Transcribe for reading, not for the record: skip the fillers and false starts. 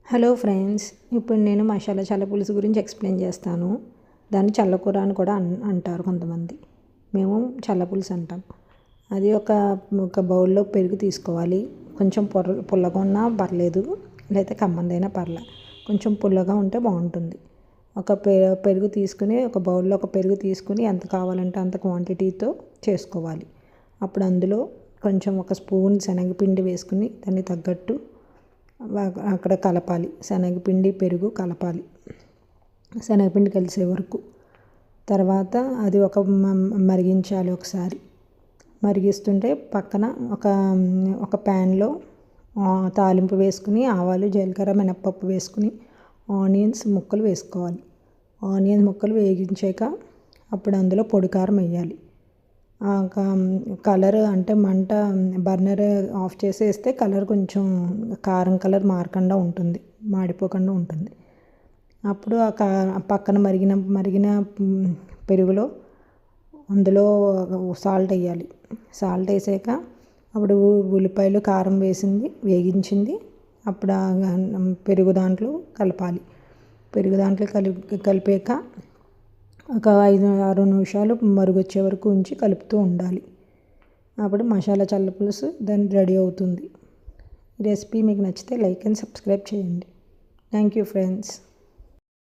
Hello friends, ఇప్పుడు నేను మసాలా చల్ల పులుసు గురించి ఎక్స్ప్లెయిన్ చేస్తాను. దాన్ని చల్లకూర అని కూడా అంటారు కొంతమంది. మేము చల్ల పులుసు అంటాం. అది ఒక బౌల్లో పెరుగు తీసుకోవాలి. కొంచెం పుల్లగా ఉన్నా పర్లేదు, లేకపోతే కమ్మందైనా పర్లే. కొంచెం పుల్లగా ఉంటే బాగుంటుంది. ఒక పెరుగు తీసుకుని ఒక బౌల్లో ఒక పెరుగు తీసుకుని ఎంత కావాలంటే అంత క్వాంటిటీతో చేసుకోవాలి. అప్పుడు అందులో కొంచెం ఒక స్పూన్ శనగపిండి వేసుకుని దాన్ని తగ్గట్టు అక్కడ కలపాలి. శనగపిండి పెరుగు కలపాలి, శనగపిండి కలిసే వరకు. తర్వాత అది మరిగించాలి. ఒకసారి మరిగిస్తుంటే పక్కన ఒక ప్యాన్లో తాలింపు వేసుకుని ఆవాలు, జీలకర్ర, మినప్పప్పు వేసుకుని ఆనియన్స్ ముక్కలు వేసుకోవాలి. ఆనియన్ ముక్కలు వేగించాక అప్పుడు అందులో పొడి కారం వేయాలి. కలర్ అంటే మంట బర్నర్ ఆఫ్ చేసేస్తే కలర్ కొంచెం కారం కలర్ మారకుండా ఉంటుంది, మాడిపోకుండా ఉంటుంది. అప్పుడు పక్కన మరిగిన పెరుగులో అందులో సాల్ట్ వేయాలి. సాల్ట్ వేసాక అప్పుడు ఉల్లిపాయలు, కారం వేగించింది అప్పుడు పెరుగు దాంట్లో కలపాలి. పెరుగు దాంట్లో కలిపాక ఒక 5-6 నిమిషాలు మరుగొచ్చే వరకు ఉంచి కలుపుతూ ఉండాలి. అప్పుడు మసాలా చల్ల పులుసు దాన్ని రెడీ అవుతుంది. ఈ రెసిపీ మీకు నచ్చితే లైక్ అండ్ సబ్స్క్రైబ్ చేయండి. Thank you friends.